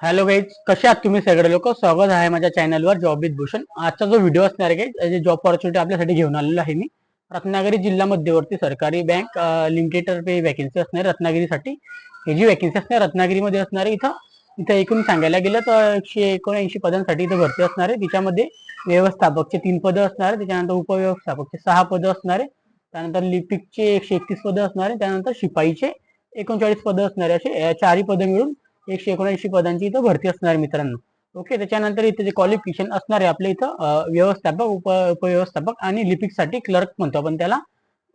Hello guys, कसे आहात तुम्ही सगळे लोक? स्वागत आहे माझ्या चॅनलवर जॉब विथ भूषण. आजचा जो व्हिडिओ असणार आहे गाईज, जॉब ऑपॉर्च्युनिटी आपल्यासाठी घेऊन आलेलो आहे मी. रत्नागिरी जिल्हा मध्यवर्ती सरकारी बँक लिमिटेड तर्फे वॅकन्सी असणार रत्नागिरीसाठी. ही जी वॅकन्सी असणार रत्नागिरीमध्ये असणार आहे, इथं इथं एकूण सांगायला गेलं तर 179 पदांसाठी इथं भरती असणार आहे. तिच्यामध्ये व्यवस्थापकचे 3 पदं असणार आहे, त्याच्यानंतर उपव्यवस्थापकचे 6 पदं असणार आहे, त्यानंतर लिपिकचे 131 पदं असणार आहे, त्यानंतर शिपाईचे 39 पदं असणार आहे. असे 4 पदं मिळून 179 पदांची इथं भरती असणार मित्रांनो. ओके, त्याच्यानंतर इथे जे क्वालिफिकेशन असणार आहे आपल्या इथं व्यवस्थापक, उपव्यवस्थापक आणि लिपिकसाठी क्लर्क म्हणतो आपण त्याला.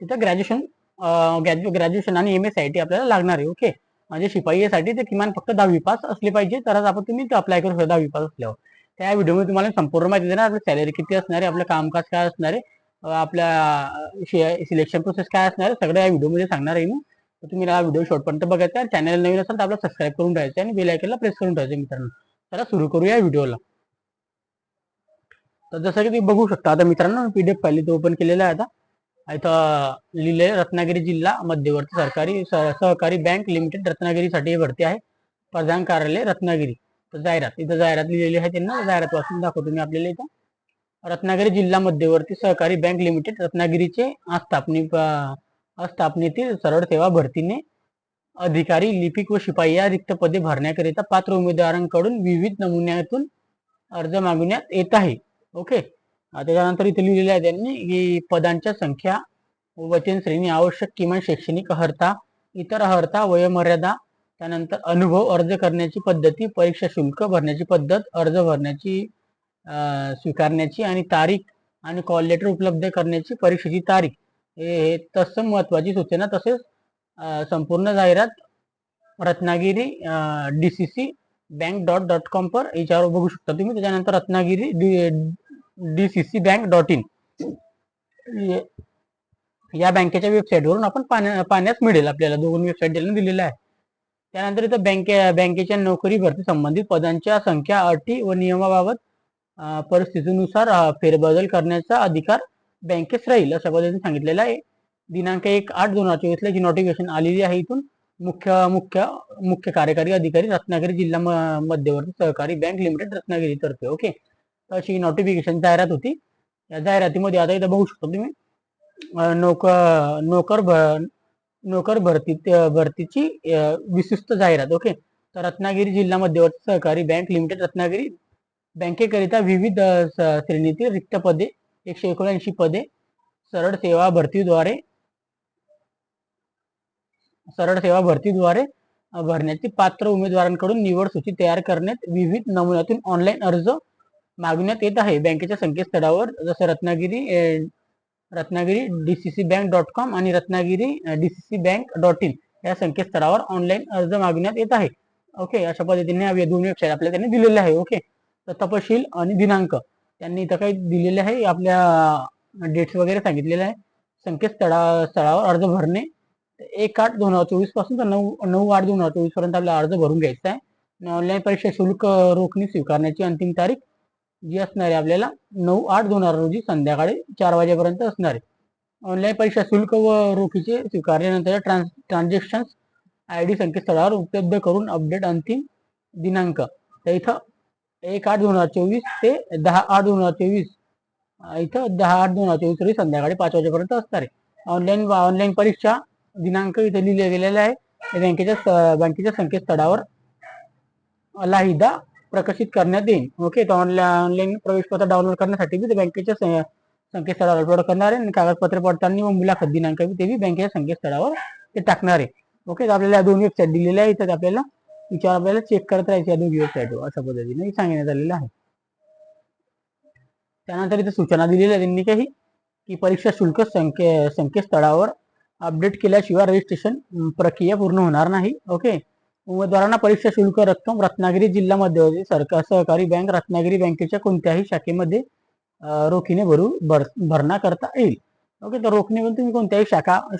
तिथं ग्रॅज्युएशन आणि MSIT आपल्याला लागणार आहे. ओके, म्हणजे शिपाईसाठी ते किमान फक्त 10वी पास असले पाहिजे, तरच आपण तुम्ही अप्लाय करू शकता 10वी पास असल्यावर. त्या व्हिडिओमध्ये तुम्हाला संपूर्ण माहिती देणार, आपलं सॅलरी किती असणार आहे, आपलं कामकाज काय असणार आहे, आपल्या सिलेक्शन प्रोसेस काय असणार आहे, सगळं या व्हिडिओमध्ये सांगणार आहे मी. तर तुम्ही हा व्हिडिओ शॉर्टपर्यंत बघायचा. चॅनल नवीन असेल तर आपला सबस्क्राईब करून ठेवायचं आणि बेल आयकॉनला प्रेस करून ठेवायचं मित्रांनो. चला सुरू करूया व्हिडिओला. तर जसं की तुम्ही बघू शकता आता मित्रांनो, PDF फाईल तो ओपन केलेला आहे. आता इथं लिहिले रत्नागिरी जिल्हा मध्यवर्ती सरकारी सहकारी बँक लिमिटेड रत्नागिरीसाठी भरती आहे. प्रधान कार्यालय रत्नागिरी. तर जाहिरात इथं जाहिरात लिहिलेली आहे, त्यांना जाहिरात वाचून दाखवतो मी आपल्याला. इथं रत्नागिरी जिल्हा मध्यवर्ती सहकारी बँक लिमिटेड रत्नागिरीचे आस्थापनेतील सरळ सेवा भरतीने अधिकारी, लिपिक व शिपाई या रिक्त पदे भरण्याकरिता पात्र उमेदवारांकडून विविध नमुन्यातून अर्ज मागवण्यात येत आहे. ओके, त्याच्यानंतर इथे लिहिलेलं आहे त्यांनी की पदांच्या संख्या, वचन श्रेणी, आवश्यक किमान शैक्षणिक अर्हता, इतर अर्हता, वयोमर्यादा, त्यानंतर अनुभव, अर्ज करण्याची पद्धती, परीक्षा शुल्क भरण्याची पद्धत, अर्ज भरण्याची स्वीकारण्याची आणि तारीख आणि कॉल लेटर उपलब्ध करण्याची परीक्षेची तारीख, हे तत्सम महत्वाची सूचना. तसेच संपूर्ण जाहिरात रत्नागिरी DCC bank.com पर याच्यावर बघू शकता तुम्ही. त्याच्यानंतर रत्नागिरी DCC bank.in या बँकेच्या वेबसाईटवरून आपण पाहण्यास मिळेल. आपल्याला दोन वेबसाईट दिलेल्या आहे. त्यानंतर इथं बँकेच्या नोकरी भरती संबंधित पदांच्या संख्या, अटी व नियमाबाबत परिस्थितीनुसार फेरबदल करण्याचा अधिकार बँकेस राहील, अशा पद्धतीने सांगितलेलं आहे. दिनांक 1/8/2024 ला जी नोटिफिकेशन आलेली आहे इथून मुख्य मुख्य मुख्य कार्यकारी अधिकारी रत्नागिरी जिल्हा मध्यवर्ती सहकारी बँक लिमिटेड रत्नागिरी तर्फे. ओके, अशी नोटिफिकेशन जाहिरात होती. या जाहिरातीमध्ये आता इथं बघू शकतो तुम्ही नोकर भरतीची विशिष्ट जाहिरात. ओके, तर रत्नागिरी जिल्हा मध्यवर्ती सहकारी बँक लिमिटेड रत्नागिरी बँकेकरिता विविध श्रेणीतील रिक्त पदे 179 पदे सरळ सेवा भरतीद्वारे भरण्याची पात्र उमेदवारांकडून निवड सूची तयार करण्यात विविध नमुन्यातून ऑनलाईन अर्ज मागवण्यात येत आहे. बँकेच्या संकेतस्थळावर जसं रत्नागिरी DCC bank.com आणि रत्नागिरी DCC bank.in या संकेतस्थळावर ऑनलाईन अर्ज मागवण्यात येत आहे. ओके, अशा पद्धतीने दोन वेबसाईट आपल्याला त्यांनी दिलेले आहे. ओके, तर तपशील आणि दिनांक त्यांनी इथं काही दिलेले आहे, आपल्या डेट्स वगैरे सांगितलेले आहे. संकेतस्थळावर अर्ज भरणे 1/8/2024 पासून तर 9/8/2024 पर्यंत आपला अर्ज भरून घ्यायचा आहे. ऑनलाईन परीक्षा शुल्क रोखणी स्वीकारण्याची अंतिम तारीख जी असणार आहे आपल्याला 9/8/2024 रोजी संध्याकाळी 4 वाजेपर्यंत असणार आहे. ऑनलाईन परीक्षा शुल्क व रोखीचे स्वीकारल्यानंतर ट्रान्झॅक्शन ID संकेतस्थळावर उपलब्ध करून अपडेट अंतिम दिनांक. तर इथं 1/8/2024 ते 10/8/2024 इथं 10/8/2024 रोजी संध्याकाळी 5 वाजेपर्यंत असणार आहे. ऑनलाईन परीक्षा दिनांक इथे लिहिले गेलेला आहे. बँकेच्या संकेतस्थळावर लाहिदा प्रकाशित करण्यात येईल. ओके, तर ऑनलाईन प्रवेशपत्र डाउनलोड करण्यासाठी बी बँकेच्या संकेतस्थळावर अपलोड करणार आहे आणि कागदपत्र पडताळणी व मुलाखत दिनांक ते बी बँकेच्या संकेतस्थळावर ते टाकणार आहे. ओके, तर आपल्याला दोन वेबसाईट दिलेल्या आहेत, तर आपल्याला चेक करत राहायचं या दोन्ही वेबसाईटवर, अशा पद्धतीने सांगण्यात आलेलं आहे. त्यानंतर इथे सूचना दिलेल्या त्यांनी काही की परीक्षा शुल्क संकेतस्थळावर अपडेट केल्याशिवाय रजिस्ट्रेशन प्रक्रिया पूर्ण होणार नाही. ओके, उमेदवारांना परीक्षा शुल्क रक्कम रत्नागिरी जिल्हा मध्यवर्ती सहकारी बँक रत्नागिरी बँकेच्या कोणत्याही शाखेमध्ये रोखीने भरणा करता येईल. ओके, तर रोखीने पण तुम्ही कोणत्याही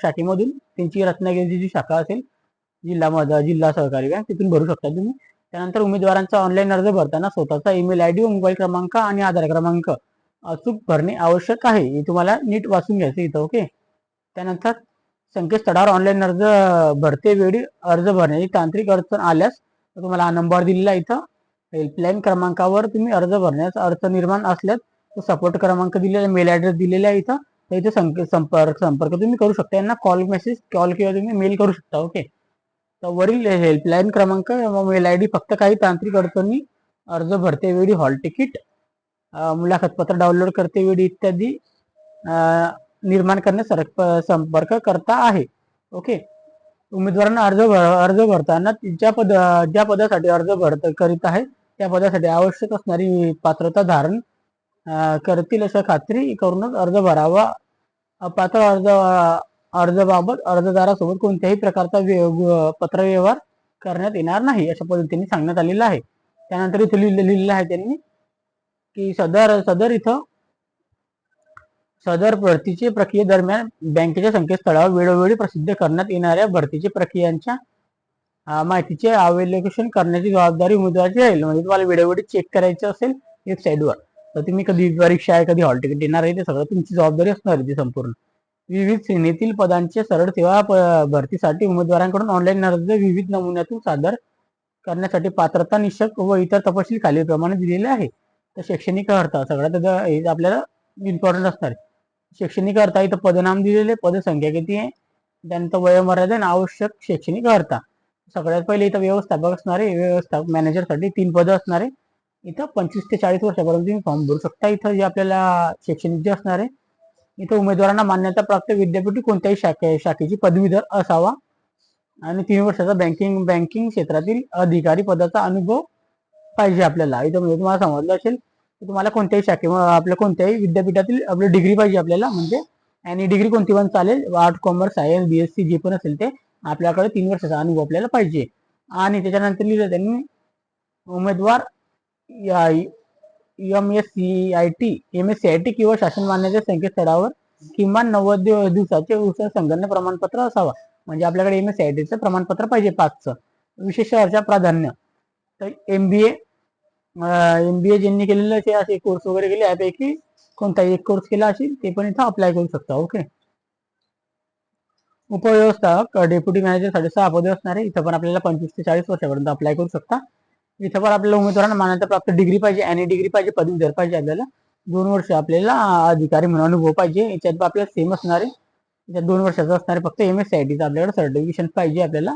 शाखेमधून त्यांची रत्नागिरीची जी शाखा असेल जिल्हा सहकारी बँक तिथून भरू शकता तुम्ही. त्यानंतर उमेदवारांचा ऑनलाईन अर्ज भरताना स्वतःचा ईमेल ID व मोबाईल क्रमांक आणि आधार क्रमांक अचूक भरणे आवश्यक आहे. हे तुम्हाला नीट वाचून घ्यायचं इथं. ओके, त्यानंतर संकेतस्थळावर ऑनलाईन भरते वेळी अर्ज भरण्याची तांत्रिक अडचण आल्यास तुम्हाला हा नंबर दिलेला इथं हेल्पलाईन क्रमांकावर तुम्ही अर्ज भरण्यास अडचण निर्माण असल्यास तो सपोर्ट क्रमांक दिलेला, मेल ऍड्रेस दिलेला आहे इथं, तर इथे संपर्क तुम्ही करू शकता. यांना कॉल किंवा तुम्ही मेल करू शकता. ओके, तर वरील हेल्पलाईन क्रमांक मेल आयडी फक्त काही तांत्रिक अडचणी, अर्ज भरते वेळी, हॉल तिकीट, मुलाखत पत्र डाउनलोड करते वेळी इत्यादी निर्माण करण्यास संपर्क करता आहे. ओके, उमेदवारांना अर्ज भरताना ज्या पदासाठी अर्ज करीत आहे त्या पदासाठी आवश्यक असणारी पात्रता धारण करतील अशा खात्री करूनच अर्ज भरावा. अपात्र अर्जाबाबत अर्जदारासोबत कोणत्याही प्रकारचा पत्रव्यवहार करण्यात येणार नाही अशा पद्धतीने सांगण्यात आलेलं आहे. त्यानंतर इथे लिहिलेलं आहे त्यांनी की सदर भरतीचे प्रक्रियेदरम्यान बँकेच्या संकेतस्थळावर वेळोवेळी प्रसिद्ध करण्यात येणाऱ्या भरतीचे प्रक्रियांच्या माहितीचे अवलोकन करण्याची जबाबदारी उमेदवाराची राहील. म्हणजे तुम्हाला वेळोवेळी चेक करायचं असेल वेबसाईटवर, तर तुम्ही कधी परीक्षा आहे, कधी हॉल तिकीट येणार आहे, ते सगळं तुमची जबाबदारी असणार आहे ती संपूर्ण. विविध श्रेणीतील पदांचे सरळ सेवा भरतीसाठी उमेदवारांकडून ऑनलाईन अर्ज विविध नमुन्यातून सादर करण्यासाठी पात्रता निकष व इतर तपशील खालीलप्रमाणे दिलेले आहे. तर शैक्षणिक अर्हता सगळ्यात आपल्याला इम्पॉर्टंट असणार आहे. शैक्षणिक अर्हता इथं पदनाम दिलेले, पदसंख्या किती आहे, त्यानंतर वयोमर्यादा आणि आवश्यक शैक्षणिक अर्हता. सगळ्यात पहिले इथं व्यवस्थापक असणारे, व्यवस्थापक मॅनेजरसाठी 3 पदं असणारे. इथं 25 ते 40 वर्षापर्यंत तुम्ही फॉर्म भरू शकता. इथं जे आपल्याला शैक्षणिक जे असणार आहे, इथं उमेदवारांना मान्यता प्राप्त विद्यापीठ कोणत्याही शाखेची पदवीधर असावा आणि 3 वर्षाचा बँकिंग क्षेत्रातील अधिकारी पदाचा अनुभव पाहिजे आपल्याला. इथं म्हणजे तुम्हाला समजलं असेल की तुम्हाला कोणत्याही आपल्या कोणत्याही विद्यापीठातील आपली डिग्री पाहिजे आपल्याला, म्हणजे आणि डिग्री कोणती पण चालेल, आर्ट, कॉमर्स, सायन्स, BSc जे पण असेल ते आपल्याकडे 3 वर्षाचा अनुभव आपल्याला पाहिजे. आणि त्याच्यानंतर लिहिलं त्यांनी उमेदवार MSCIT किंवा शासन मान्यता संकेतस्थळावर किमान 90 दिवसाचे संगणन प्रमाणपत्र असावा. म्हणजे आपल्याकडे MSCITचं प्रमाणपत्र पाहिजे 5चं. विशेष अर्जा प्राधान्य तर MBA ज्यांनी केलेलं असे कोर्स वगैरे केले यापैकी कोणताही एक कोर्स केला असेल ते पण इथं अप्लाय करू शकता. ओके, उपव्यवस्थापक डेप्युटी मॅनेजरसाठी 6 पदे असणार आहे. इथं पण आपल्याला 25 ते 40 वर्षापर्यंत अप्लाय करू शकता. इथं पण आपल्याला उमेदवारांना मान्यता प्राप्त डिग्री पाहिजे, आणि डिग्री पाहिजे, पदवीधर पाहिजे, आपल्याला 2 वर्ष आपल्याला अधिकारी म्हणून अनुभव पाहिजे. याच्यात आपल्याला सेम असणार आहे, याच्यात 2 वर्षाचं असणार आहे. फक्त MSCITचं आपल्याकडे सर्टिफिकेशन पाहिजे, आपल्याला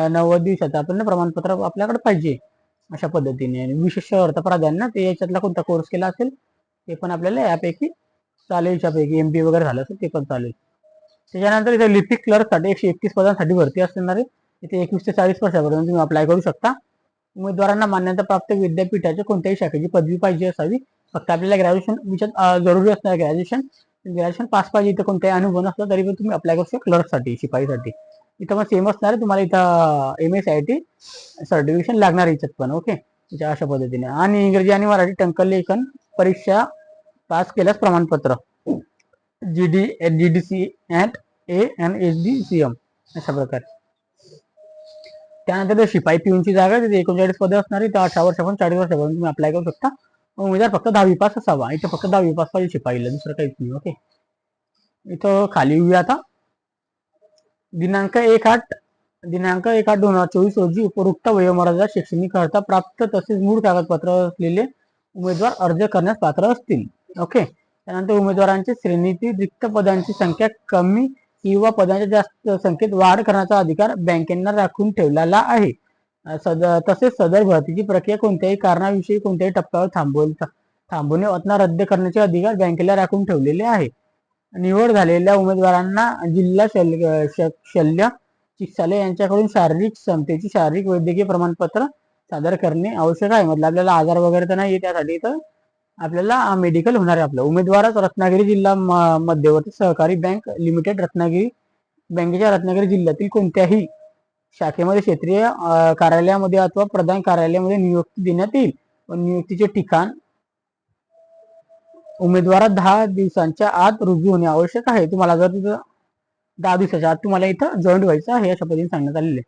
90 दिवसाचं आपल्याला प्रमाणपत्र आपल्याकडे पाहिजे अशा पद्धतीने. विशेष अर्थ प्राधान्य ते याच्यातला कोणता कोर्स केला असेल ते पण आपल्याला यापैकी चालेल, यापैकी MBA वगैरे झालं असेल ते पण चालेल. त्याच्यानंतर इथे लिपिक क्लर्कसाठी 131 पदांसाठी भरती असणार आहे. इथे 21 ते 40 वर्षापर्यंत तुम्ही अप्लाय करू शकता. उमेदवारांना मान्यता प्राप्त विद्यापीठाच्या कोणत्याही शाखेची पदवी पाहिजे असावी. फक्त आपल्याला ग्रॅज्युएशन जरुरी असणार, ग्रॅज्युएशन पास पाहिजे. इथं कोणताही अनुभव नसला तरी पण तुम्ही अप्लाय करू शकता क्लर्कसाठी, शिपाईसाठी. इथं पण सेम असणार आहे, तुम्हाला इथं MSCIT सर्टिफिकेशन लागणार आहे याच्यात पण. ओके, अशा पद्धतीने. आणि इंग्रजी आणि मराठी टंकलेखन परीक्षा पास केल्यास प्रमाणपत्र GDC @ ANSDCM अशा प्रकारे. त्यानंतर शिपाई पिऊनची जागा तिथे 39 पदे असणार आहे. 18 वर्षापासून 40 वर्षापर्यंत तुम्ही अप्लाय करू शकता. उमेदवार फक्त 10वी पास असावा. इथं फक्त 10वी पास पाहिजे शिपाईला, दुसरं काहीच नाही. ओके, इथं खाली येऊया आता. दिनांक 1/8/2024 रोजी उपरोक्त वयोमर्यादा, शैक्षणिक अर्हता प्राप्त तसेच मूळ कागदपत्र असलेले उमेदवार अर्ज करण्यास पात्र असतील. ओके, त्यानंतर उमेदवारांच्या श्रेणीतील रिक्त पदांची संख्या कमी किंवा पदांच्या जास्त संख्येत वाढ करण्याचा अधिकार बँकेंना राखून ठेवलेला आहे. तसेच सदर भरतीची प्रक्रिया कोणत्याही कारणाविषयी कोणत्याही टप्प्यावर थांबवणे अथवा रद्द करण्याचे अधिकार बँकेला राखून ठेवलेले आहे. निवड झालेल्या उमेदवारांना जिल्हा शल्य चिकित्सालय यांच्याकडून शारीरिक क्षमतेची शारीरिक वैद्यकीय प्रमाणपत्र सादर करणे आवश्यक आहे. मतलब आपल्याला आजार वगैरे तर नाही, त्यासाठी तर आपल्याला मेडिकल होणार आहे आपलं. उमेदवारास रत्नागिरी जिल्हा मध्यवर्ती सहकारी बँक लिमिटेड रत्नागिरी बँकेच्या रत्नागिरी जिल्ह्यातील कोणत्याही शाखेमध्ये क्षेत्रीय कार्यालयामध्ये अथवा प्रधान कार्यालयामध्ये नियुक्ती देण्यात येईल. पण नियुक्तीचे ठिकाण उमेदवारात 10 दिवसांच्या आत रुजू होणे आवश्यक आहे. तुम्हाला जर तिथं 10 दिवसाच्या आत तुम्हाला इथं जॉईन व्हायचं आहे अशा पद्धतीने सांगण्यात आलेले.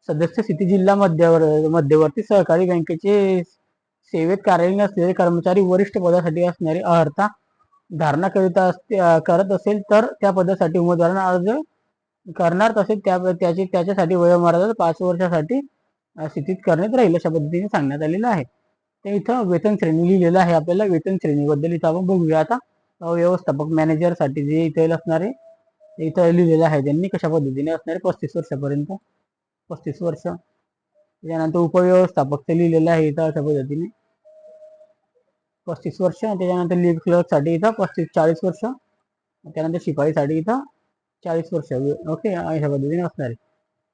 सदस्य स्थिती जिल्हा मध्यवर्ती सहकारी बँकेचे सेवेत कार्यरत असलेले कर्मचारी वरिष्ठ पदासाठी असणारी अर्हता धारणा करत असेल तर त्या पदासाठी उमेदवारांना अर्ज करणार, तसेच त्याच्यासाठी वयोमर्यादा 5 वर्षासाठी स्थितीत करण्यात राहील अशा पद्धतीने सांगण्यात आलेलं आहे. ते इथं वेतन श्रेणी लिहिलेलं आहे. आपल्याला वेतन श्रेणीबद्दल इथं आपण बघूया आता. व्यवस्थापक मॅनेजरसाठी जे इथे असणार आहे ते इथं लिहिलेलं आहे त्यांनी कशा पद्धतीने असणार आहे. 35 वर्षापर्यंत 35 वर्ष. त्याच्यानंतर उपव्यवस्थापक लिहिलेलं आहे इथं अशा पद्धतीने 35 वर्ष. त्याच्यानंतर लीड क्लर्कसाठी इथं 35-40 वर्ष. त्यानंतर शिपाईसाठी इथं 40 वर्ष. ओके, अशा पद्धतीने असणार आहे.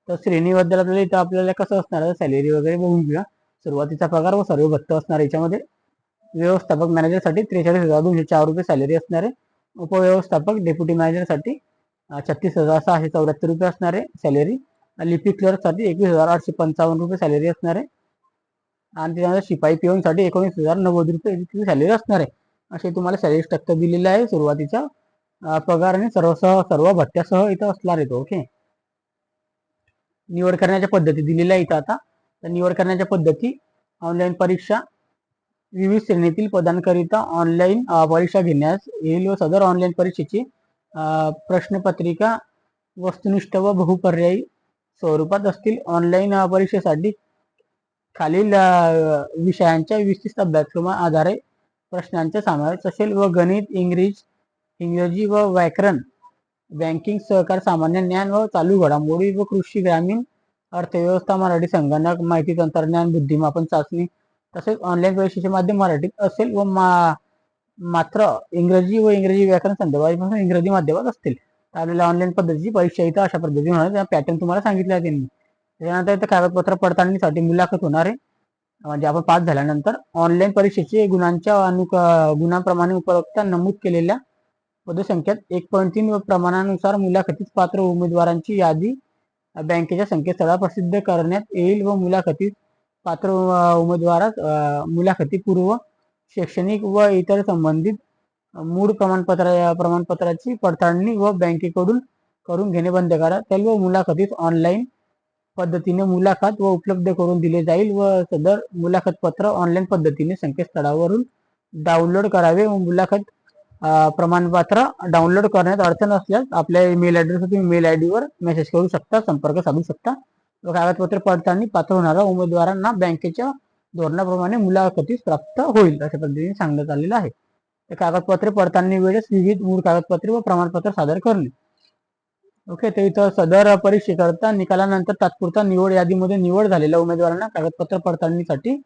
तर श्रेणीबद्दल आपल्याला इथं आपल्याला कसं असणार आहे सॅलरी वगैरे बघून घेऊया. सुरुवातीचा पगार व सर्व भत्ता असणार याच्यामध्ये. व्यवस्थापक मॅनेजरसाठी 43,204 रुपये सॅलरी असणार आहे. उपव्यवस्थापक डेप्युटी मॅनेजरसाठी 36,674 रुपये असणार आहे सॅलरी. लिपिक क्लर्कसाठी 21,855 रुपये सॅलरी असणार आहे. आणि त्यानंतर शिपाई पिओनसाठी 19,090 रुपये इतकी सॅलरी असणार आहे. असे तुम्हाला सॅलरी स्ट्रक्चर दिलेलं आहे. सुरुवातीचा पगार आणि सर्व भत्त्यासह इथं असणार आहे. ओके, निवड करण्याच्या पद्धती दिलेल्या आहेत इथं आता. तर निवड करण्याच्या पद्धती ऑनलाईन परीक्षा. विविध श्रेणीतील पदांकरिता ऑनलाईन परीक्षा घेण्यास येईल व सदर ऑनलाईन परीक्षेची प्रश्नपत्रिका वस्तुनिष्ठ व बहुपर्यायी स्वरूपात असतील. ऑनलाईन परीक्षेसाठी खालील विषयांच्या विशिष्ट अभ्यासक्रमा आधारे प्रश्नांचा समावेश असेल व गणित, इंग्रजी व व्याकरण, बँकिंग, सहकार, सामान्य ज्ञान व चालू घडामोडी व कृषी, ग्रामीण अर्थव्यवस्था, मराठी, संगणक, माहिती तंत्रज्ञान, बुद्धिमापन चाचणी. तसेच ऑनलाईन परीक्षेचे माध्यम मराठीत असेल व मात्र इंग्रजी व इंग्रजी व्याकरण संदर्भात इंग्रजी माध्यमात असतील. तर आपल्याला ऑनलाईन पद्धतीची परीक्षा इथं अशा पद्धतीने होणार. पॅटर्न तुम्हाला सांगितलं आहे त्यांनी. त्याच्यानंतर इथं कागदपत्र पडताळणीसाठी मुलाखत होणार आहे. म्हणजे आपण पास झाल्यानंतर ऑनलाईन परीक्षेचे गुणांप्रमाणे उपरोक्त नमूद केलेल्या पदसंख्यात 1.3 प्रमाणानुसार मुलाखतीस पात्र उमेदवारांची यादी बँकेच्या संकेतस्थळावर प्रसिद्ध करण्यात येईल व मुलाखतीस पात्र उमेदवारास मुलाखतीपूर्व शैक्षणिक व इतर संबंधित मूळ प्रमाणपत्राची पडताळणी व बँकेकडून करून घेणे बंद करा. सर्व मुलाखतीस ऑनलाईन पद्धतीने मुलाखत व उपलब्ध करून दिले जाईल व सदर मुलाखत पत्र ऑनलाईन पद्धतीने संकेतस्थळावरून डाउनलोड करावे व मुलाखत प्रमाणपत्र डाउनलोड करण्यात अडचण असल्यास आपल्या ईमेल ॲड्रेस तुम्ही मेल आयडी वर मेसेज करू शकता, संपर्क साधू शकता. व कागदपत्र पडताळणी पात्र होणाऱ्या उमेदवारांना बँकेच्या धोरणाप्रमाणे मुलाखतीस प्राप्त होईल अशा पद्धतीने सांगण्यात आलेलं आहे. कागदपत्रे पडताळणी वेळेस विविध मूळ कागदपत्रे व प्रमाणपत्र सादर करणे. ओके, तर इथं सदर परीक्षेकरता निकालानंतर तात्पुरता निवड यादीमध्ये निवड झालेल्या उमेदवारांना कागदपत्र पडताळणीसाठी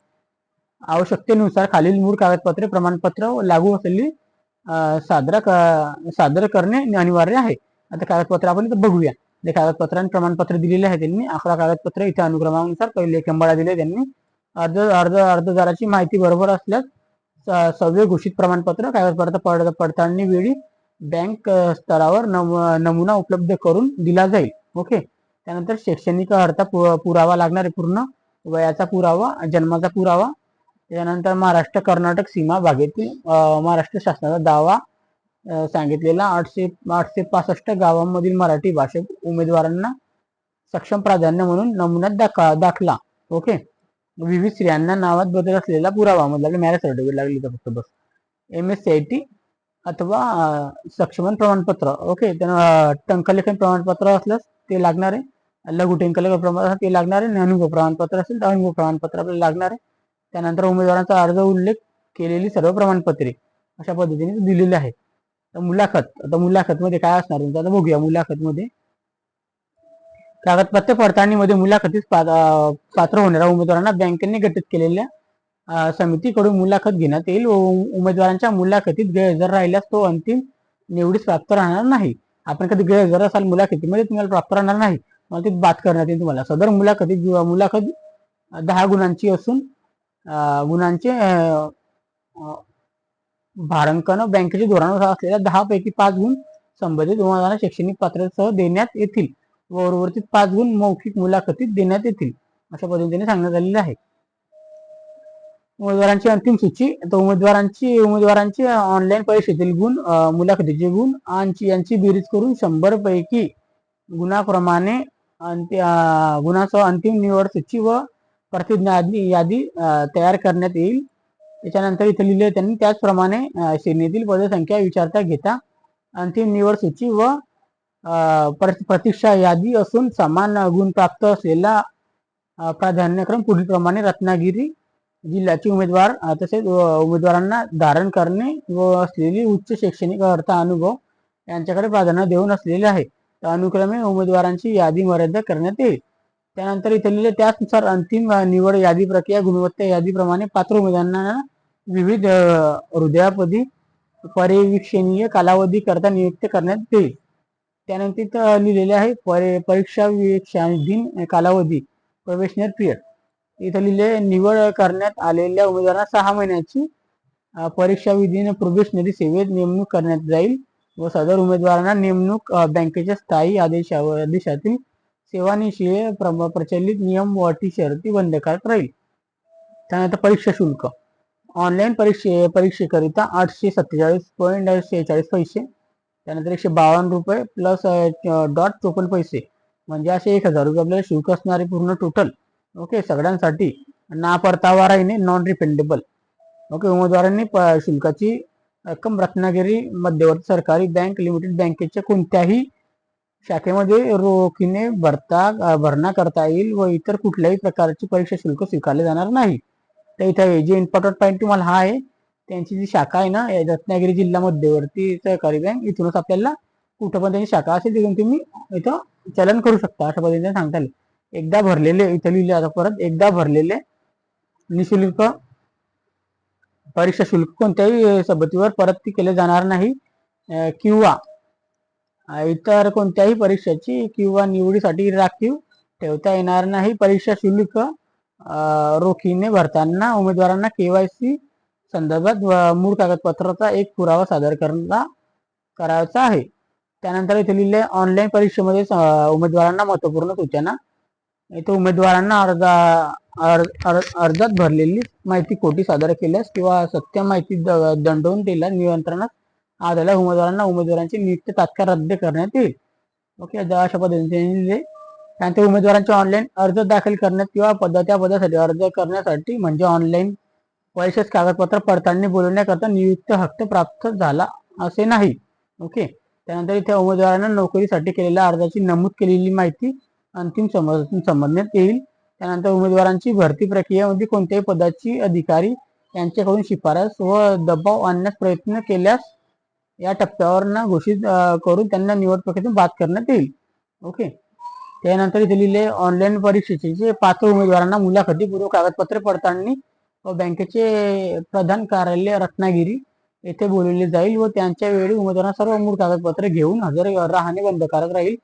आवश्यकतेनुसार खालील मूळ कागदपत्रे, प्रमाणपत्र व लागू असलेली सादर करणे अनिवार्य आहे. आता कागदपत्र आपण इथं बघूया. ते कागदपत्र आणि प्रमाणपत्र दिलेले आहे त्यांनी. 11 कागदपत्र इथे अनुक्रमानुसार पहिले कंबाळा दिले त्यांनी. अर्जदाराची माहिती बरोबर असल्यास सव्य घोषित प्रमाणपत्र कागदपत्र पडताळणी वेळी बँक स्तरावर नमुना उपलब्ध करून दिला जाईल. ओके, त्यानंतर शैक्षणिक अर्थ पुरावा लागणारे पूर्ण वयाचा पुरावा, जन्माचा पुरावा. त्यानंतर महाराष्ट्र कर्नाटक सीमा भागातील महाराष्ट्र शासनाचा दावा सांगितलेला 865 गावांमधील मराठी भाषिक उमेदवारांना सक्षम प्राधान्य म्हणून नमुन्यात दाखला. ओके, विविध स्त्रियांना नावात बदल असलेला पुरावा मतलब मॅरेज सर्टिफिकेट लागली तर फक्त बस. MSCIT अथवा सक्षमन प्रमाणपत्र. ओके, त्यांना टंकलेखन प्रमाणपत्र असल्यास ते लागणार आहे. लघु टंकलेखन प्रमाणपत्र ते लागणार आहे. अनुभव प्रमाणपत्र असेल तर अनुभव प्रमाणपत्र आपल्याला लागणार आहे. त्यानंतर उमेदवारांचा अर्ज उल्लेख केलेली सर्व प्रमाणपत्रे अशा पद्धतीने दिलेली आहे. तर मुलाखत, आता मुलाखत मध्ये काय असणार आता बघूया. मुलाखत मध्ये कागदपत्र पडताळणीमध्ये मुलाखतीस पात्र होणाऱ्या उमेदवारांना बँकेने गठीत केलेल्या समितीकडून मुलाखत घेण्यात येईल व उमेदवारांच्या मुलाखतीत गैरहजर राहिल्यास तो अंतिम निवडीस प्राप्त राहणार नाही. आपण कधी गैरहजर असाल मुलाखतीमध्ये तुम्हाला प्राप्त राहणार नाही, मला ती बात करण्यात येईल तुम्हाला. सदर मुलाखत 10 गुणांची असून गुणांचे भारांकन बँकेच्या धोरणानुसार असलेल्या 10 पैकी 5 गुण संबंधित उमेदवारांना शैक्षणिक पात्रतेसह देण्यात येतील व उर्वरित 5 गुण मौखिक मुलाखतीत देण्यात येतील अशा पद्धतीने सांगण्यात आलेले आहे. उमेदवारांची अंतिम सूची. तर उमेदवारांची ऑनलाईन परीक्षेतील गुण, मुलाखतीचे गुण यांची बेरीज करून 100 पैकी गुणाप्रमाणे गुणासह अंतिम निवड सूची व प्रतिज्ञा यादी तयार करण्यात येईल. त्याच्यानंतर इथे लिहिले त्यांनी त्याचप्रमाणे श्रेणीतील पदसंख्या विचारता घेता अंतिम निवड सूची व प्रतीक्षा यादी असून समान गुण प्राप्त असलेला प्राधान्यक्रम पुढील प्रमाणे रत्नागिरी जिल्ह्याचे उमेदवार तसेच उमेदवारांना धारण करणे व असलेली उच्च शैक्षणिक अर्थ अनुभव यांच्याकडे प्राधान्य देऊन असलेले आहे. तर अनुक्रमे उमेदवारांची यादी मर्यादा करण्यात येईल. त्यानंतर इथे लिहिले त्यानुसार अंतिम निवड यादी प्रक्रिया गुणवत्ता यादीप्रमाणे पात्र उमेदवारांना विविध हृदयापदी परिवीक्षणीय कालावधी करता नियुक्त करण्यात येईल. त्यानंतर लिहिलेले आहे परीक्षा विवेचनाधीन कालावधी प्रोबेशनरी पिरियड. इथे लिहिले निवड करण्यात आलेल्या उमेदवारांना 6 महिन्याची परीक्षा विधीन प्रोबेशनरी सेवेत नेमणूक करण्यात जाईल व सदर उमेदवारांना नेमणूक बँकेच्या स्थायी आदेशातील सेवानिशी प्रचलित नियम व अटी शर्ती बंधनकारक राहील. त्यानंतर परीक्षा शुल्क ऑनलाईन परीक्षेकरिता 847.46 पैसे, त्यानंतर 152 रुपये प्लस .54 म्हणजे असे 1000 रुपये आपल्याला शुल्क असणारे पूर्ण टोटल. ओके, सगळ्यांसाठी ना परतावा राहीने नॉन रिफंडेबल. ओके, उमेदवारांनी शुल्काची रक्कम रत्नागिरी मध्यवर्ती सहकारी बँक लिमिटेड बँकेच्या कोणत्याही शाखेमध्ये रोखीने भरणा करता येईल व इतर कुठल्याही प्रकारचे परीक्षा शुल्क स्वीकारले जाणार नाही. तर इथे जे इम्पॉर्टंट पॉईंट तुम्हाला हा आहे, त्यांची जी शाखा आहे ना रत्नागिरी जिल्हा मध्यवर्ती सहकारी बँक, इथूनच आपल्याला कुठं पण त्यांची शाखा असेल तिथून तुम्ही इथं चलन करू शकता अशा पद्धतीने सांगता येईल. एकदा भरलेले इथं लिहिले आता परत एकदा भरलेले निशुल्क परीक्षा शुल्क कोणत्याही सवलतीवर परत केले जाणार नाही किंवा इतर कोणत्याही परीक्षेची किंवा निवडीसाठी राखीव ठेवता येणार नाही. परीक्षा शुल्क रोखीने भरताना उमेदवारांना KYC संदर्भात मूळ कागदपत्राचा एक पुरावा सादर करायचा आहे. त्यानंतर इथे लिहिले ऑनलाईन परीक्षेमध्ये उमेदवारांना महत्वपूर्ण सूचना. इथे उमेदवारांना अर्जात भरलेली माहिती खोटी सादर केल्यास किंवा सत्य माहिती दंडवून दिल्यास नियंत्रणात आलेल्या उमेदवारांना उमेदवारांची नियुक्ती तात्काळ रद्द करण्यात येईल. ओके, अशा पद्धतीने त्यानंतर उमेदवारांचे ऑनलाईन अर्ज दाखल करण्यात किंवा त्या पदासाठी अर्ज करण्यासाठी म्हणजे ऑनलाईन परीक्षेस कागदपत्र पडताळणी बोलवण्याकरता नियुक्त हक्क प्राप्त झाला असे नाही. ओके, त्यानंतर इथे उमेदवारांना नोकरीसाठी केलेल्या अर्जाची नमूद केलेली माहिती अंतिम समजण्यात येईल. त्यानंतर उमेदवारांची भरती प्रक्रियेमध्ये कोणत्याही पदाची अधिकारी यांच्याकडून शिफारस व दबाव आणण्यास प्रयत्न केल्यास या टप्प्यावर घोषित करून त्यांना निवड प्रक्रियेतून बाद करण्यात येईल. ओके, त्यानंतर इथे लिहिले ऑनलाईन परीक्षेचे पात्र उमेदवारांना मुलाखतीपूर्व कागदपत्रे पडताळणी व बँकेचे प्रधान कार्यालय रत्नागिरी येथे बोलवले जाईल व त्यांच्या वेळी उमेदवारांना सर्व मूळ कागदपत्रे घेऊन हजर राहणे बंधनकारक राहील.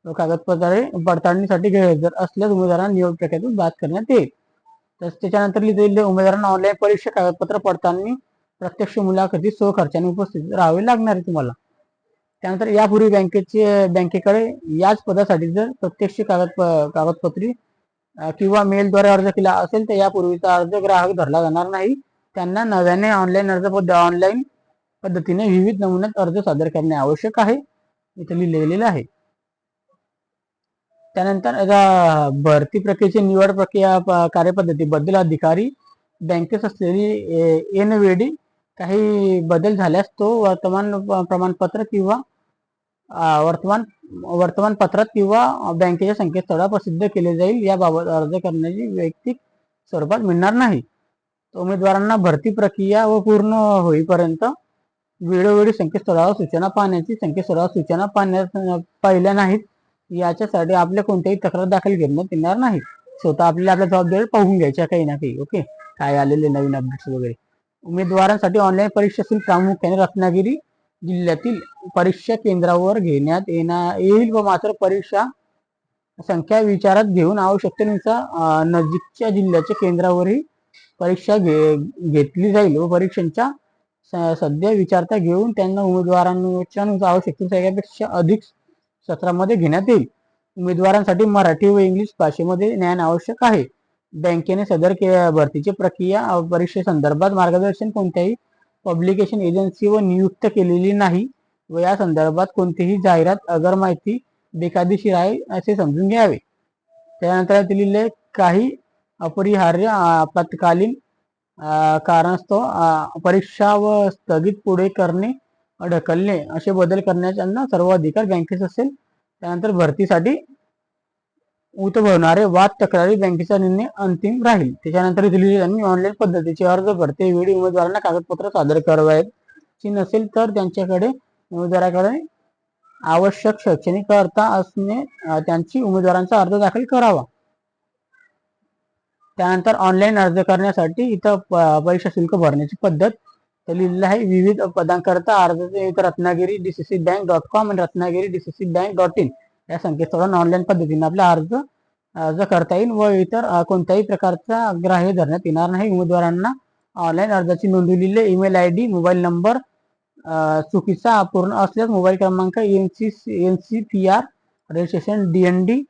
कागदपत्रे पडताळणीसाठी गैरहजर असल्यास उमेदवारांना निवड प्रक्रियेतून बाद करण्यात येईल. तर त्याच्यानंतर लिहिलेले उमेदवारांना ऑनलाईन परीक्षा कागदपत्र पडताळणी प्रत्यक्ष मुलाखती खर्चाने उपस्थित राहावे लागणार आहे तुम्हाला. त्यानंतर यापूर्वी बँकेकडे याच पदासाठी जर प्रत्यक्ष कागदपत्री किंवा मेलद्वारे अर्ज केला असेल तर यापूर्वीचा अर्ज ग्राहक धरला जाणार नाही. त्यांना नव्याने ऑनलाईन पद्धतीने विविध नमुन्यात अर्ज सादर करणे आवश्यक आहे, इथे लिहिलेले आहे. त्यानंतर भरती प्रक्रियेची निवड प्रक्रिया कार्यपद्धतीबद्दल अधिकारी बँकेत असलेली एनवेडी काही बदल झाल्यास तो प्रमाणपत्र किंवा वर्तमानपत्रात किंवा बँकेच्या संकेतस्थळावर प्रसिद्ध केले जाईल. याबाबत अर्ज करण्याची वैयक्तिक स्वरूपात मिळणार नाही. उमेदवारांना भरती प्रक्रिया व पूर्ण होईपर्यंत वेळोवेळी संकेतस्थळावर सूचना पाहिल्या नाहीत याच्यासाठी आपल्या कोणत्याही तक्रार दाखल करण्यात येणार नाही. स्वतः आपल्या जबाबदारी पाहून घ्यायच्या काही ना काही. ओके, काय आलेले नवीन अपडेट्स वगैरे. उमेदवारांसाठी ऑनलाईन परीक्षा शुल्क प्रामुख्याने रत्नागिरी जिल्ह्यातील परीक्षा केंद्रावर घेण्यात येईल व मात्र परीक्षा संख्या विचारात घेऊन आवश्यकतेनुसार नजीकच्या जिल्ह्याच्या केंद्रावरही परीक्षा घेतली जाईल व परीक्षांच्या सध्या विचारता घेऊन त्यांना उमेदवारांच्या आवश्यकतेपेक्षा अधिक सत्रामध्ये घेण्यात येईल. उमेदवारांसाठी मराठी व इंग्लिश भाषेमध्ये ज्ञान आवश्यक आहे. बँकेने सदर भरतीची प्रक्रिया परीक्षेसंदर्भात मार्गदर्शन कोणत्याही पब्लिकेशन एजन्सी व नियुक्त केलेली नाही व या संदर्भात कोणतीही जाहिरात अगर माहिती बेकायदेशीर आहे असे समजून घ्यावे. त्यानंतर दिलेले काही अपरिहार्य आपत्कालीन कारणास्तव परीक्षा व स्थगित पुढे करणे ढकलणे असे बदल करण्याचा सर्व अधिकार बँकेस असेल. त्यानंतर भरतीसाठी उद्भवणारे वाद तक्रारी बँकेचा निर्णय अंतिम राहील. त्याच्यानंतर इथे लिहिले त्यांनी ऑनलाईन पद्धतीचे अर्ज भरते वेळी उमेदवारांना कागदपत्र सादर करावयाची नसेल तर त्यांच्याकडे उमेदवाराकडे आवश्यक शैक्षणिक अर्हता असणे त्यांची उमेदवारांचा अर्ज दाखल करावा. त्यानंतर ऑनलाईन अर्ज करण्यासाठी इथं परीक्षा शुल्क भरण्याची पद्धत लिहिलेलं आहे. विविध पदांकरता अर्जाचे इथं रत्नागिरी DCCBank.com आणि रत्नागिरी DCCBank.in या संकेतस्थळावर ऑनलाईन पद्धतीने आपला अर्ज करता येईल व इतर कोणत्याही प्रकारचा ग्राह्य धरण्यात येणार नाही. उमेदवारांना ऑनलाईन अर्जाची नोंदवलेले ईमेल ID, मोबाईल नंबर चुकीचा अपूर्ण असल्यास मोबाईल क्रमांक NCPR रजिस्ट्रेशन DND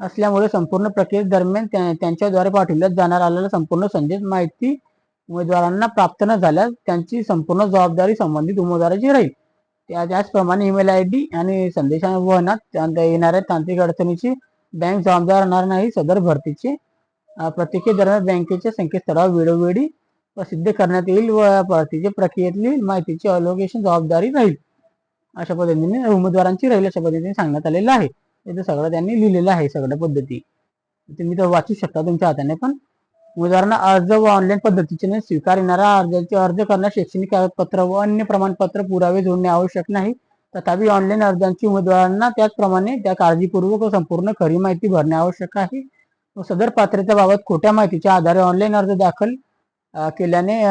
असल्यामुळे संपूर्ण प्रक्रियेदरम्यान त्यांच्याद्वारे पाठवण्यात जाणार आलेला संपूर्ण संदेश माहिती उमेदवारांना प्राप्त न झाल्यास त्यांची संपूर्ण जबाबदारी संबंधित उमेदवाराची राहील. त्याचप्रमाणे ईमेल ID आणि संदेशावहनात येणाऱ्या तांत्रिक अडचणीची बँक जबाबदार राहणार नाही. सदर भरतीचे प्रत्येकादरम्यान बँकेच्या संकेतस्थळावर वेळोवेळी प्रसिद्ध करण्यात येईल व भरतीच्या प्रक्रियेतली माहितीची अलोकेशन जबाबदारी राहील. अशा पद्धतीने उमेदवारांची राहील अशा पद्धतीने सांगण्यात आलेलं आहे. इथे सगळं त्यांनी लिहिलेलं आहे सगळ्या पद्धती तुम्ही तर वाचू शकता तुमच्या हाताने. पण उमेदवारांना अर्ज व ऑनलाईन पद्धतीने स्वीकार येणारा अर्ज करण्यास शैक्षणिक कागदपत्र व अन्य प्रमाणपत्र पुरावे जोडणे आवश्यक नाही. तथापि ऑनलाईन अर्जांची उमेदवारांना त्याचप्रमाणे त्या काळजीपूर्वक व संपूर्ण खरी माहिती भरणे आवश्यक आहे. व सदर पात्रतेबाबत खोट्या माहितीच्या आधारे ऑनलाईन अर्ज दाखल केल्याने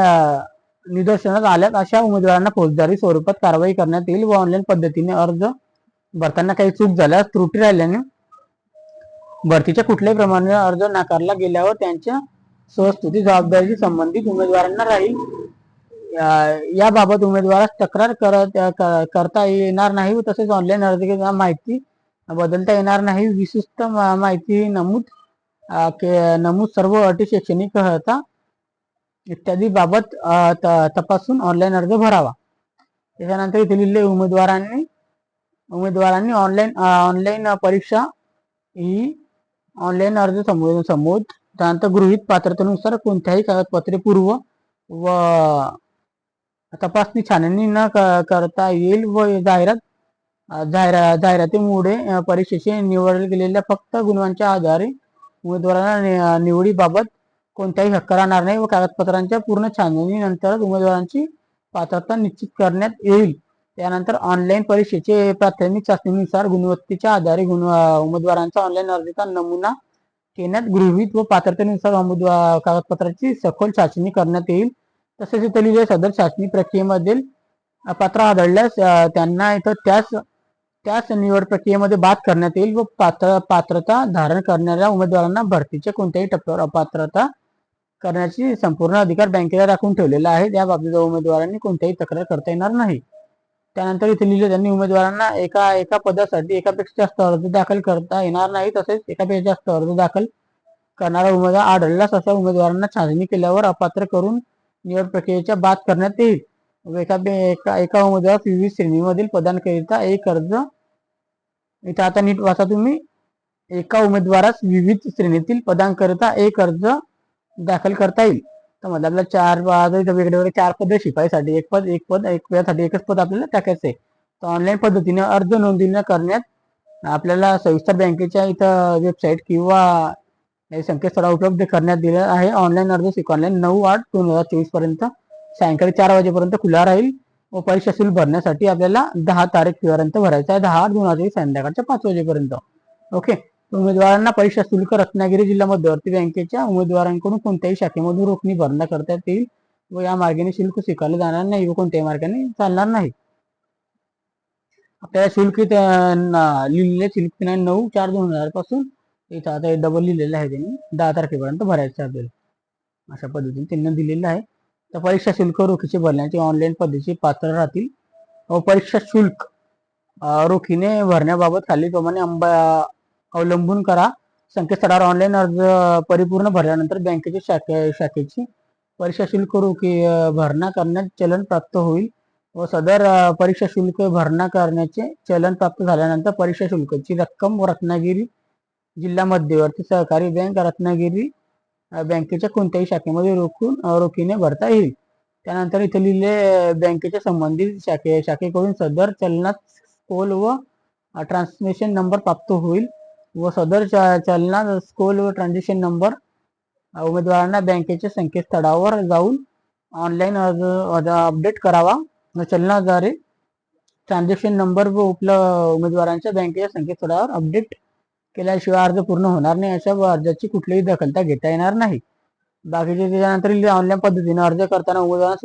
निदर्शनास आल्यास अशा उमेदवारांना फौजदारी स्वरूपात कारवाई करण्यात येईल व ऑनलाईन पद्धतीने अर्ज भरताना काही चूक झाल्यास त्रुटी राहिल्याने भरतीच्या कुठल्याही प्रमाणे अर्ज नाकारला गेल्यावर त्यांच्या स्वस्तुती जबाबदारीशी संबंधित उमेदवारांना राहील. याबाबत उमेदवारास तक्रार करता येणार नाही व तसेच ऑनलाईन अर्ज माहिती बदलता येणार नाही. विशिष्ट माहिती नमूद सर्व अटी शैक्षणिक अर्हता इत्यादी बाबत तपासून ऑनलाईन अर्ज भरावा. त्याच्यानंतर इथे लिहिले उमेदवारांनी ऑनलाईन परीक्षा ही ऑनलाईन अर्ज समोर त्यानंतर गृहीत पात्रतेनुसार कोणत्याही कागदपत्रे पूर्व व तपासणी छाननी न करता येईल व जाहिरातीमुळे परीक्षेचे निवडले गेलेल्या फक्त गुणांच्या आधारे उमेदवारांना निवडीबाबत कोणताही हक्क राहणार नाही व कागदपत्रांच्या पूर्ण छाननीनंतरच उमेदवारांची पात्रता निश्चित करण्यात येईल. त्यानंतर ऑनलाईन परीक्षेचे प्राथमिक चाचणीनुसार गुणवत्तेच्या आधारे उमेदवारांचा ऑनलाईन अर्जाचा नमुना घेण्यात गृहीत व पात्रतेनुसार कागदपत्राची सखोल चाचणी करण्यात येईल. तसेच इथे लिहिले सदर चाचणी प्रक्रियेमधील अपात्र आढळल्यास त्यांना इथं त्याच निवड प्रक्रियेमध्ये बाद करण्यात येईल व पात्रता धारण करणाऱ्या उमेदवारांना भरतीच्या कोणत्याही टप्प्यावर अपात्रता करण्याची संपूर्ण अधिकार बँकेला राखून ठेवलेला आहे. त्या बाबतीत उमेदवारांनी कोणत्याही तक्रार करता येणार नाही. त्यानंतर इथे लिहिले त्यांनी उमेदवारांना एका पदासाठी एकापेक्षा जास्त अर्ज दाखल करता येणार नाही. तसेच एकापेक्षा जास्त अर्ज दाखल करणारा उमेदवार आढळल्यास अशा उमेदवारांना छाननी केल्यावर अपात्र करून निवड प्रक्रियेच्या बाद करण्यात येईल. एका उमेदवारास विविध श्रेणीमधील पदांकरिता एक अर्ज इथं आता नीट वाचा तुम्ही. एका उमेदवारास विविध श्रेणीतील पदांकरिता एक अर्ज दाखल करता येईल. तर म्हणजे आपल्याला 4 वेगवेगळे 4 पद शिपाईसाठी एक पदासाठी एकच पद आपल्याला टाकायचं आहे. तर ऑनलाईन पद्धतीने अर्ज नोंदणी करण्यात आपल्याला सविस्तर बँकेच्या इथं वेबसाईट किंवा संकेतस्थळावर उपलब्ध करण्यात दिलं आहे. ऑनलाईन अर्ज ऑनलाईन 9/8/2024 पर्यंत सायंकाळी 4 वाजेपर्यंत खुला राहील व परीक्षा शुल्क भरण्यासाठी आपल्याला 10 तारीखपर्यंत भरायचा आहे. 10/8/2024 संध्याकाळच्या 5 वाजेपर्यंत. ओके. उमेदवारांना परीक्षा शुल्क रत्नागिरी जिल्हा मध्यवर्ती बँकेच्या उमेदवारांकडून कोणत्याही शाखेमधून रोखणी भरणा करता येईल व या मार्गाने शुल्क स्वीकारले जाणार नाही व कोणत्याही मार्गाने चालणार नाही. आपल्याला शुल्क लिहिलेले शुल्क 9/4/2000 पासून इथं आता डबल लिहिलेलं आहे त्यांनी 10 तारखेपर्यंत भरायचं आपल्याला. अशा पद्धतीने त्यांनी दिलेलं आहे. तर परीक्षा शुल्क रोखीचे भरण्याची ऑनलाईन पद्धतीचे पात्र राहतील व परीक्षा शुल्क रोखीने भरण्याबाबत खालीलप्रमाणे अवलंबून करा. संकेतस्थळावर ऑनलाईन अर्ज परिपूर्ण भरल्यानंतर बँकेच्या शाखेची परीक्षा शुल्क रोखी भरणा करण्यास चलन प्राप्त होईल व सदर परीक्षा शुल्क भरणा करण्याचे चलन प्राप्त झाल्यानंतर परीक्षा शुल्काची रक्कम रत्नागिरी जिल्हा मध्यवर्ती सहकारी बँक रत्नागिरी बँकेच्या कोणत्याही शाखेमध्ये रोखीने भरता येईल. त्यानंतर इथे लिहिले बँकेच्या संबंधित शाखेकडून सदर चलनात पोल व ट्रान्समिशन नंबर प्राप्त होईल व सदर चलना स्कोल व ट्रान्झॅक्शन नंबर उमेदवारांना बँकेच्या संकेतस्थळावर जाऊन ऑनलाईन अर्ज अपडेट करावा व चलनाद्वारे ट्रान्झॅक्शन नंबर व उमेदवारांच्या बँकेच्या संकेतस्थळावर अपडेट केल्याशिवाय अर्ज पूर्ण होणार नाही. अशा अर्जाची कुठलीही दखलता घेता येणार नाही. बाकीचे त्याच्यानंतर ऑनलाईन पद्धतीने अर्ज करताना उमेदवारांना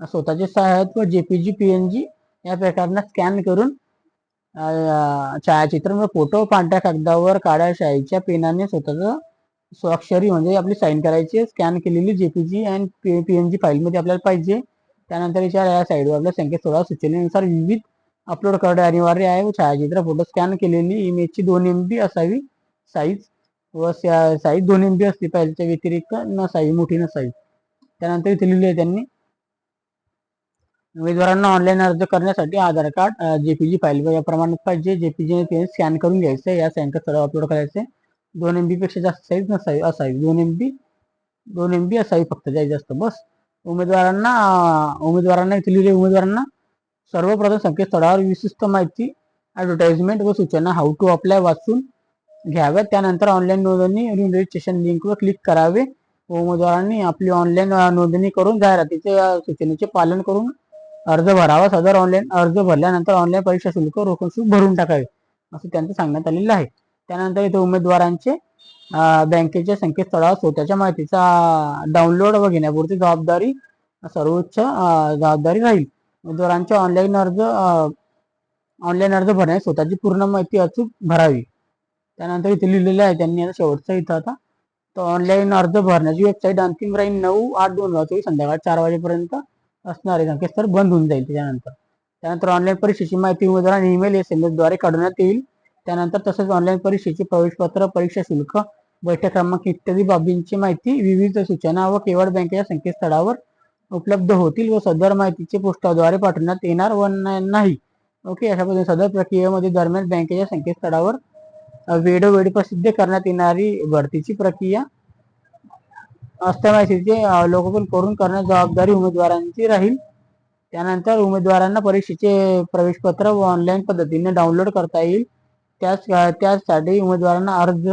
स्वतःचे सहाय्यक व जेपीजी पीएनजी या प्रकारांना स्कॅन करून छायाचित्र व फोटो पांढऱ्या कागदावर काळ्या शाईच्या पेनाने स्वतःचं स्वाक्षरी म्हणजे आपली साईन करायची. स्कॅन केलेली जेपीजी आणि पीएनजी फाईलमध्ये आपल्याला पाहिजे. त्यानंतर या साईडवर आपल्या संकेतस्थळावर सूचनेनुसार विविध अपलोड करणे अनिवार्य आहे. व छायाचित्र फोटो स्कॅन केलेली इमेजची 2 MB असावी साईज व साईज 2 MB असली पाहिजे. त्या व्यतिरिक्त मोठी नसावी. त्यानंतर इथे लिहिले आहे त्यांनी उमेदवारांना ऑनलाईन अर्ज करण्यासाठी आधार कार्ड जेपीजी फाईल या प्रमाणात पाहिजे. जेपीजी स्कॅन करून घ्यायचं या संकेतस्थळावर अपलोड करायचे. 2 MB पेक्षा जास्त साईज असावी 2 MB असावी फक्त जास्त बस. उमेदवारांना इथे लिहिले उमेदवारांना सर्वप्रथम संकेतस्थळावर विशिष्ट माहिती ॲडव्हर्टाइजमेंट व सूचना हाऊ टू अप्लाय वाचून घ्याव्यात. त्यानंतर ऑनलाईन नोंदणी रजिस्ट्रेशन लिंकवर क्लिक करावे. उमेदवारांनी आपली ऑनलाईन नोंदणी करून जाहिरातीचे सूचनेचे पालन करून अर्ज भरावा. सदर ऑनलाईन अर्ज भरल्यानंतर ऑनलाईन परीक्षा शुल्क रोकड शुल्क भरून टाकावे असं त्यांचं सांगण्यात आलेलं आहे. त्यानंतर इथे उमेदवारांचे बँकेच्या संकेतस्थळावर स्वतःच्या माहितीचा डाउनलोड व घेण्यापुरती सर्वोच्च जबाबदारी राहील. उमेदवारांचे ऑनलाईन अर्ज भरण्यास स्वतःची पूर्ण माहिती अचूक भरावी. त्यानंतर इथे लिहिलेलं आहे त्यांनी आता शेवटचा इथं आता तर ऑनलाईन अर्ज भरण्याची वेबसाईट अंतिम राहील 9/8/2024 संध्याकाळी 4 वाजेपर्यंत असणारे संकेतस्थळ बंद होऊन जाईल. त्यानंतर ऑनलाईन परीक्षेची माहिती उमेदवारांना ईमेल SMS द्वारे काढण्यात येईल. त्यानंतर तसेच ऑनलाईन परीक्षेचे प्रवेशपत्र परीक्षा शुल्क बैठक क्रमांक इत्यादी बाबींची माहिती विविध सूचना व केवळ बँकेच्या संकेतस्थळावर उपलब्ध होतील व सदर माहितीचे पोस्टाद्वारे पाठवण्यात येणार व नाही. ओके, अशा पद्धतीने सदर प्रक्रियेमध्ये दरम्यान बँकेच्या संकेतस्थळावर वेळोवेळी प्रसिद्ध करण्यात येणारी भरतीची प्रक्रिया असत्या माहितीचे अवलोकन करून करण्याची जबाबदारी उमेदवारांची राहील. त्यानंतर उमेदवारांना परीक्षेचे प्रवेशपत्र व ऑनलाईन पद्धतीने डाउनलोड करता येईल. त्यासाठी उमेदवारांना अर्ज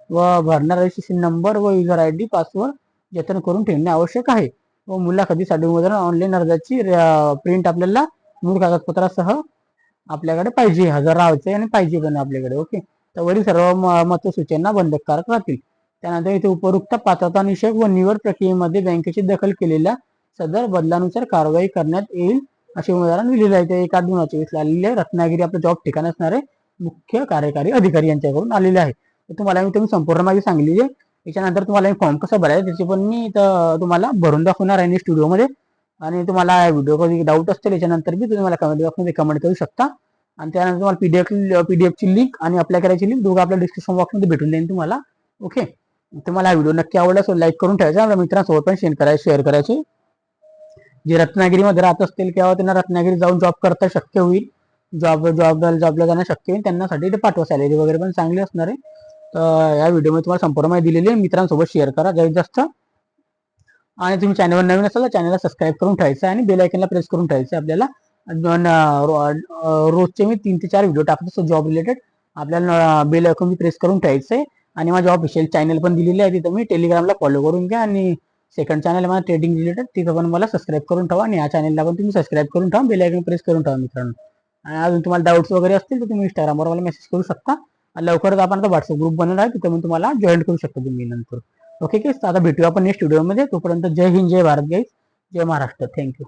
व भरणार रजिस्ट्रेशन नंबर व युजर ID पासवर्ड जतन करून ठेवणे आवश्यक आहे. व मुलाखतीसाठी उमेदवारांना ऑनलाईन अर्जाची प्रिंट आपल्याला मूळ कागदपत्रासह आपल्याकडे पाहिजे, हजर राहायचे आणि पाहिजे पण आपल्याकडे. ओके, तर वरील सर्व महत्त्वाच्या सूचना बंधनकारक राहतील. त्यानंतर इथे उपरोक्त पात्रता निषेध व निवड प्रक्रियेमध्ये बँकेची दखल केलेल्या सदर बदलानुसार कारवाई करण्यात येईल असे उमेदवारांना लिहिलेले आहे. ते 1/8/2024 आलेले रत्नागिरी आपलं जॉब ठिकाण असणारे मुख्य कार्यकारी अधिकारी यांच्याकडून आलेले आहे. तुम्हाला मी संपूर्ण माहिती सांगलेली आहे. त्याच्यानंतर तुम्हाला फॉर्म कसं भरायचं त्याची पण मी तुम्हाला भरून दाखवणार आहे स्टुडिओमध्ये. आणि तुम्हाला व्हिडिओ कधी डाऊट असतील त्याच्यानंतर बी तुम्ही मला कमेंट बॉक्समध्ये कमेंट करू शकता. आणि त्यानंतर तुम्हाला पीडीएफची लिंक आणि अप्लाय करायची लिंक दोघं आपल्या डिस्क्रिप्शन बॉक्समध्ये भेटून देईन तुम्हाला. ओके, तुम्हाला हा व्हिडिओ नक्की आवडला असेल लाईक करून ठेवायचा, आपल्या मित्रांसोबत पण शेअर करायचे. जे रत्नागिरीमध्ये राहत असतील किंवा त्यांना रत्नागिरी जाऊन जॉब करता शक्य होईल, जॉबला जाणं शक्य होईल त्यांच्यासाठी ते पाठवा. सॅलरी वगैरे पण चांगली असणार आहे. तर या व्हिडिओमध्ये तुम्हाला संपूर्ण माहिती दिलेली आहे. मित्रांसोबत शेअर करा जास्तीत जास्त. आणि तुम्ही चॅनलवर नवीन असाल तर चॅनलला सबस्क्राईब करून ठेवायचं आणि बेल आयकनला प्रेस करून ठेवायचं. आपल्याला रोजचे मी 3 ते 4 व्हिडिओ टाकतो जॉब रिलेटेड. आपल्याला बेल आयकॉन प्रेस करून ठेवायचं आहे. आणि माझ्या ऑफिशियल चॅनल पण दिलेली आहे, तिथं मी टेलिग्रामला फॉलो करून घ्या. आणि सेकंड चॅनल आहे माझा ट्रेडिंग रिलेटेड, तिथं पण मला सबस्क्राईब करून ठेवा. आणि या चॅनलला पण तुम्ही सबस्क्राईब करून ठेवा, बेल आयकॉन प्रेस करून ठेवा मित्रांनो. आणि अजून तुम्हाला डाऊट्स वगैरे असतील तर तुम्ही इंस्टाग्रामवर मला मेसेज करू शकता. लवकरच आपण आता व्हॉट्सअप ग्रुप बनवणार आहे, तिथं पण तुम्हाला जॉईन करू शकता तुम्ही नंतर. ओके, आता भेटूया आपण नेक्स्ट व्हिडिओमध्ये. तोपर्यंत जय हिंद, जय भारत गाईज, जय महाराष्ट्र. थँक्यू.